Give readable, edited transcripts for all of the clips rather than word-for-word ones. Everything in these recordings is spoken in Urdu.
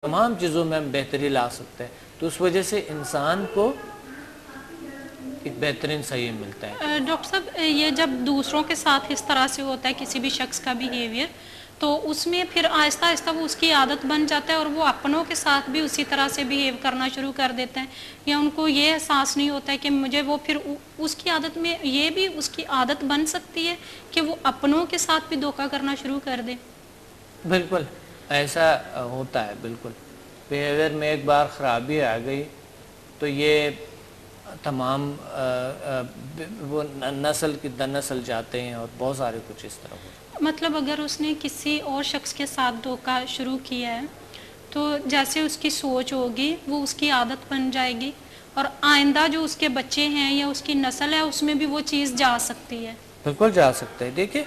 تمام چیزوں میں ہم بہتری لا سکتے ہیں، تو اس وجہ سے انسان کو ایک بہترین صحیح ملتا ہے۔ ڈاکٹر صاحب یہ جب دوسروں کے ساتھ اس طرح سے ہوتا ہے کسی بھی شخص کا بیہیویئر، تو اس میں پھر آہستہ آہستہ وہ اس کی عادت بن جاتا ہے اور وہ اپنوں کے ساتھ بھی اسی طرح سے بیہیو کرنا شروع کر دیتے ہیں، یا ان کو یہ احساس نہیں ہوتا ہے کہ مجھے وہ پھر اس کی عادت میں یہ بھی اس کی عادت بن سکتی ہے کہ وہ اپنوں کے ساتھ بھی دھوکہ کرنا شروع کر دے؟ بالکل ایسا ہوتا ہے، بالکل بیہیویئر میں ایک بار خرابی آ گئی تو یہ تمام وہ نسل کی نسل جاتے ہیں اور بہت سارے کچھ اس طرح ہوتے ہیں۔ مطلب اگر اس نے کسی اور شخص کے ساتھ دھوکہ شروع کیا ہے تو جیسے اس کی سوچ ہوگی وہ اس کی عادت بن جائے گی، اور آئندہ جو اس کے بچے ہیں یا اس کی نسل ہے اس میں بھی وہ چیز جا سکتی ہے۔ بالکل جا سکتا ہے۔ دیکھیں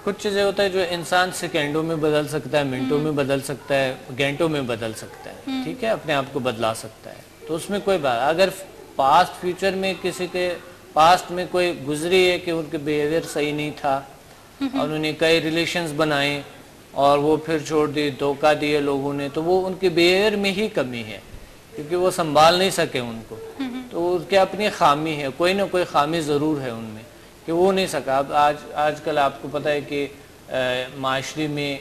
کچھ چیزیں ہوتا ہے جو انسان سیکنڈوں میں بدل سکتا ہے، منٹوں میں بدل سکتا ہے، گھنٹوں میں بدل سکتا ہے، ٹھیک ہے، اپنے آپ کو بدلا سکتا ہے، تو اس میں کوئی بات اگر پاسٹ فیوچر میں کسی کے پاسٹ میں کوئی گزری ہے کہ ان کے بیہیویئر صحیح نہیں تھا، انہوں نے کئی ریلیشنز بنائے اور وہ پھر چھوڑ دی، دھوکہ دیے لوگوں نے، تو وہ ان کے بیہیویئر میں ہی کمی ہے کیونکہ وہ سنبھال نہیں سکے ان کو، تو ان کے اپنی خامی ہے، کوئی نہ کوئی خامی ضرور ہے ان میں کہ وہ نہیں سکا۔ اب آج کل آپ کو پتہ ہے کہ معاشرے میں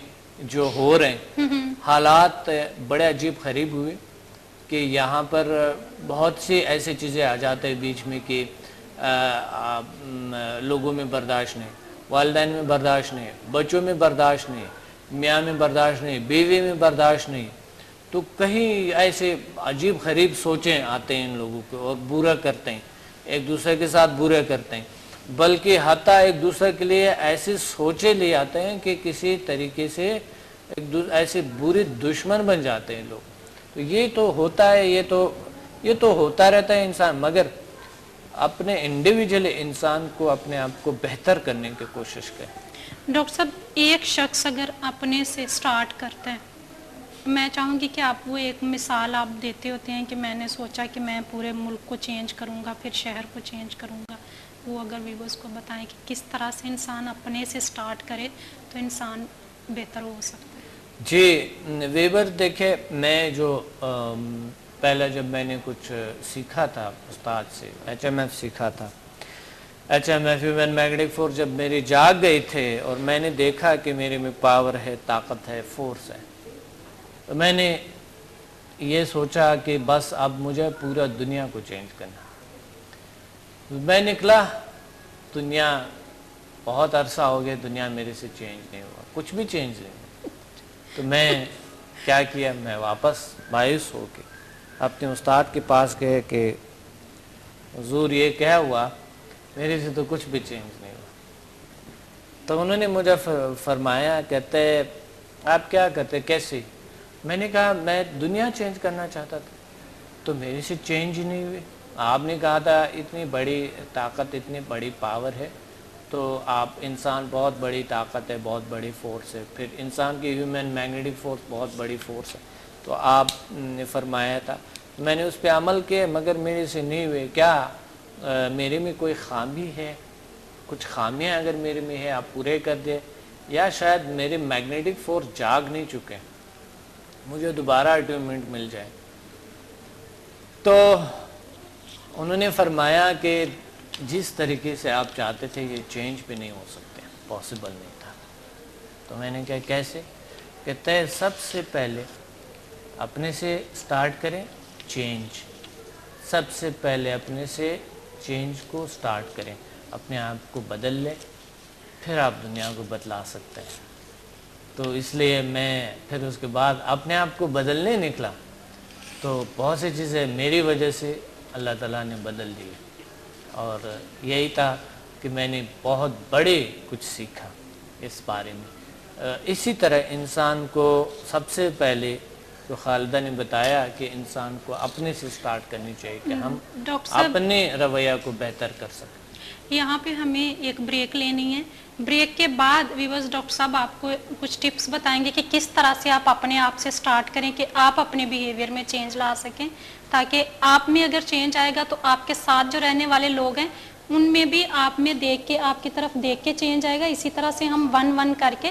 جو ہو رہے ہیں حالات بڑے عجیب غریب ہوئے کہ یہاں پر بہت سی ایسی چیزیں آ جاتے ہیں بیچ میں کہ لوگوں میں برداشت نہیں، والدین میں برداشت نہیں، بچوں میں برداشت نہیں، میاں میں برداشت نہیں، بیوی میں برداشت نہیں، تو کہیں ایسے عجیب غریب سوچیں آتے ہیں ان لوگوں کو اور برا کرتے ہیں، ایک دوسرے کے ساتھ برا کرتے ہیں، بلکہ حتیٰ ایک دوسرے کے لیے ایسی سوچیں لے آتے ہیں کہ کسی طریقے سے ایسے بری دشمن بن جاتے ہیں لوگ۔ تو یہ تو ہوتا ہے، یہ تو ہوتا رہتا ہے انسان، مگر اپنے انڈیویجول انسان کو اپنے آپ کو بہتر کرنے کی کوشش کرے۔ ڈاکٹر صاحب ایک شخص اگر اپنے سے سٹارٹ کرتا ہے، میں چاہوں گی کہ آپ وہ ایک مثال آپ دیتے ہوتے ہیں کہ میں نے سوچا کہ میں پورے ملک کو چینج کروں گا، پھر شہر کو چینج کروں گا، وہ اگر ویورز کو بتائیں کہ کس طرح سے انسان اپنے سے سٹارٹ کرے تو انسان بہتر ہو سکتا ہے۔ جی ویبر دیکھیں، میں جو پہلے جب میں نے کچھ سیکھا تھا استاد سے، ایچ ایم ایف سیکھا تھا، H M F human magnetic force, جب میری جاگ گئی تھے اور میں نے دیکھا کہ میرے میں پاور ہے، طاقت ہے، فورس ہے، تو میں نے یہ سوچا کہ بس اب مجھے پورا دنیا کو چینج کرنا۔ میں نکلا، دنیا بہت عرصہ ہو گیا، دنیا میرے سے چینج نہیں ہوا، کچھ بھی چینج نہیں ہوا، تو میں کیا کیا، میں واپس مایوس ہو کے اپنے استاد کے پاس گئے کہ حضور یہ کیا ہوا، میرے سے تو کچھ بھی چینج نہیں ہوا۔ تو انہوں نے مجھے فرمایا، کہتے آپ کیا کرتے، کیسے؟ میں نے کہا میں دنیا چینج کرنا چاہتا تھا، تو میرے سے چینج ہی نہیں ہوئے۔ آپ نے کہا تھا اتنی بڑی طاقت، اتنی بڑی پاور ہے، تو آپ انسان بہت بڑی طاقت ہے، بہت بڑی فورس ہے، پھر انسان کی ہیومن میگنیٹک فورس بہت بڑی فورس ہے، تو آپ نے فرمایا تھا، میں نے اس پہ عمل کیا مگر میرے سے نہیں ہوئے۔ کیا میرے میں کوئی خامی ہے؟ کچھ خامیاں اگر میرے میں ہے آپ پورے کر دیں، یا شاید میرے میگنیٹک فورس جاگ نہیں چکے، مجھے دوبارہ اٹیومنٹ مل جائے۔ تو انہوں نے فرمایا کہ جس طریقے سے آپ چاہتے تھے یہ چینج بھی نہیں ہو سکتے، پاسبل نہیں تھا۔ تو میں نے کہا کیسے؟ کہتے ہیں سب سے پہلے اپنے سے سٹارٹ کریں چینج، سب سے پہلے اپنے سے چینج کو سٹارٹ کریں، اپنے آپ کو بدل لیں، پھر آپ دنیا کو بدلا سکتے ہیں۔ تو اس لیے میں پھر اس کے بعد اپنے آپ کو بدلنے نکلا، تو بہت سی چیزیں میری وجہ سے اللہ تعالیٰ نے بدل دی، اور یہی تھا کہ میں نے بہت بڑے کچھ سیکھا اس بارے میں۔ اسی طرح انسان کو سب سے پہلے جو خالدہ نے بتایا کہ انسان کو اپنے سے سٹارٹ کرنی چاہیے کہ ہم اپنے رویہ کو بہتر کر سکیں۔ یہاں پہ ہمیں ایک بریک لینی ہے، بریک کے بعد ویورز ڈاکٹر صاحب آپ کو کچھ ٹپس بتائیں گے کہ کس طرح سے آپ اپنے آپ سے سٹارٹ کریں کہ آپ اپنے بیہیویئر میں چینج لا سکیں، تاکہ آپ میں اگر چینج آئے گا تو آپ کے ساتھ جو رہنے والے لوگ ہیں ان میں بھی آپ میں دیکھ کے، آپ کی طرف دیکھ کے چینج آئے گا۔ اسی طرح سے ہم ون ون کر کے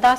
10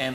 M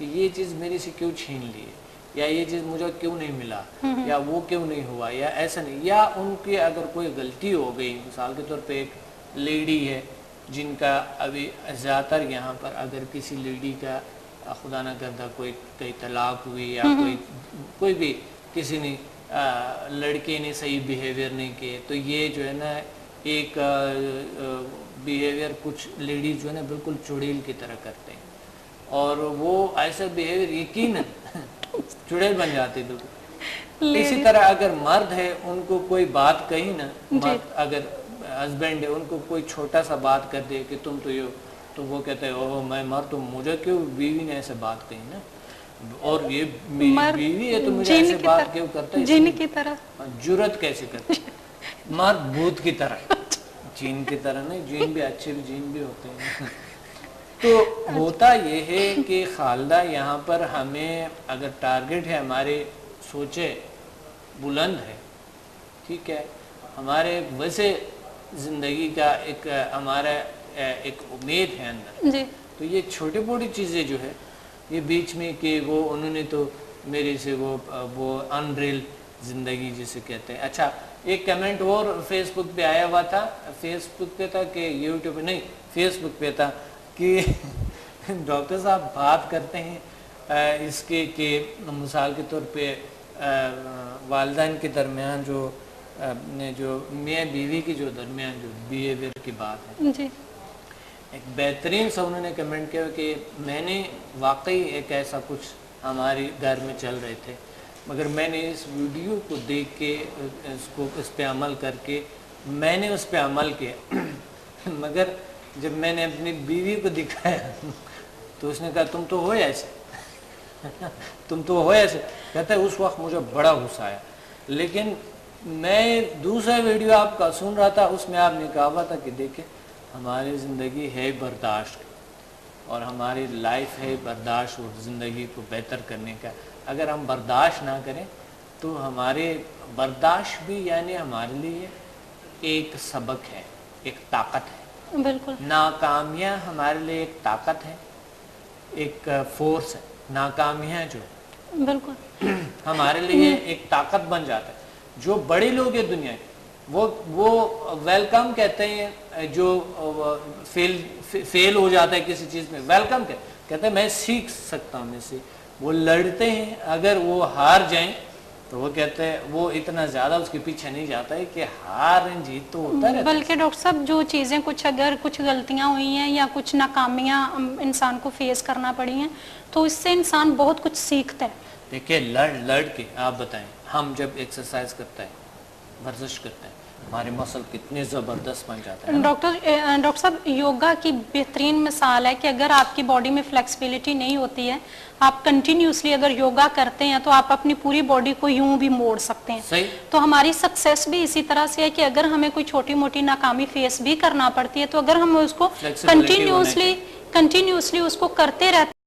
کہ یہ چیز میری سے کیوں چھین لی ہے، یا یہ چیز مجھے کیوں نہیں ملا، یا وہ کیوں نہیں ہوا، یا ایسا نہیں، یا ان کی اگر کوئی غلطی ہو گئی، مثال کے طور پہ ایک لیڈی ہے جن کا ابھی زیادہ تر یہاں پر اگر کسی لیڈی کا خدا نہ کردہ کوئی طلاق ہوئی، یا کوئی بھی کسی نے لڑکے نے صحیح بیہیویئر نہیں کیے، تو یہ جو ہے نا ایک بیہیویئر کچھ لیڈیز جو ہے نا بالکل چڑیل کی طرح کرتے ہیں، اور وہ ایسا بیہیویئر یقیناً چڑیل بن جاتے بالکل۔ اسی طرح اگر مرد ہے، ان کو کوئی بات کہی نا، مرد اگر ہسبینڈ ہے، ان کو کوئی چھوٹا سا بات کر دے کہ تم تو یہ، تو وہ کہتے ہیں اوہ میں مرد ہوں، مجھے کیوں بیوی نے ایسے بات کہی نا، اور یہ میری بیوی ہے تو مجھے ایسے بات کیوں کرتا ہے، جن کی طرح جرت کیسے کرتا ہے، مرد بھوت کی طرح، جین کی طرح نہیں، جین بھی اچھے بھی جین بھی ہوتے ہیں۔ تو ہوتا یہ ہے کہ خالدہ یہاں پر ہمیں اگر ٹارگٹ ہے، ہمارے سوچے بلند ہے، ٹھیک ہے، ہمارے ویسے زندگی کا ایک ہمارا ایک امید ہے اندر، جی، تو یہ چھوٹی موٹی چیزیں جو ہے یہ بیچ میں کہ وہ انہوں نے تو میرے سے وہ انریل زندگی جسے کہتے ہیں۔ اچھا ایک کمنٹ اور فیس بک پہ آیا ہوا تھا، فیس بک پہ تھا کہ یوٹیوب پہ نہیں، فیس بک پہ تھا کہ ڈاکٹر صاحب بات کرتے ہیں اس کے کہ مثال کے طور پہ والدین کے درمیان جو میاں بیوی کی جو درمیان جو بیہیویئر کی بات ہے، جی، ایک بہترین سا انہوں نے کمنٹ کیا کہ میں نے واقعی ایک ایسا کچھ ہمارے گھر میں چل رہے تھے، مگر میں نے اس ویڈیو کو دیکھ کے اس پہ عمل کر کے میں نے اس پہ عمل کیا، مگر جب میں نے اپنی بیوی کو دکھایا تو اس نے کہا تم تو ہو ایسے، تم تو ہو ایسے، کہتا ہے اس وقت مجھے بڑا غصہ آیا، لیکن میں دوسرا ویڈیو آپ کا سن رہا تھا، اس میں آپ نے کہا ہوا تھا کہ دیکھیں ہماری زندگی ہے برداشت، اور ہماری لائف ہے برداشت اور زندگی کو بہتر کرنے کا، اگر ہم برداشت نہ کریں تو ہمارے برداشت بھی یعنی ہمارے لیے ایک سبق ہے، ایک طاقت ہے، بالکل، ناکامیاں ہمارے لیے ایک طاقت ہے، ایک فورس ہے، ناکامیاں جو بالکل ہمارے لیے ایک طاقت بن جاتا ہے۔ جو بڑے لوگ ہیں دنیا کے وہ ویلکم کہتے ہیں، جو فیل ہو جاتا ہے کسی چیز میں ویلکم کہتے ہیں میں سیکھ سکتا ہوں میں سے، وہ لڑتے ہیں، اگر وہ ہار جائیں تو وہ کہتے ہیں وہ اتنا زیادہ اس کے پیچھے نہیں جاتا ہے کہ ہار جیت تو ہوتا رہتا ہے، بلکہ ڈاکٹر صاحب جو چیزیں اگر کچھ غلطیاں ہوئی ہیں یا کچھ ناکامیاں انسان کو فیس کرنا پڑی ہیں تو اس سے انسان بہت کچھ سیکھتا ہے۔ دیکھیں لڑ کے آپ بتائیں، ہم جب ایکسرسائز کرتے ہیں، ورزش کرتے ہیں، ہمارے مسل کتنے زبردست بن جاتے ہیں۔ ڈاکٹر صاحب یوگا کی بہترین مثال ہے کہ اگر آپ کی باڈی میں فلیکسیبلٹی نہیں ہوتی ہے، آپ کنٹینیوسلی اگر یوگا کرتے ہیں تو آپ اپنی پوری باڈی کو یوں بھی موڑ سکتے ہیں۔ صحیح۔ تو ہماری سکسیس بھی اسی طرح سے ہے کہ اگر ہمیں کوئی چھوٹی موٹی ناکامی فیس بھی کرنا پڑتی ہے تو اگر ہم اس کو کنٹینیوسلی اس کو کرتے رہتے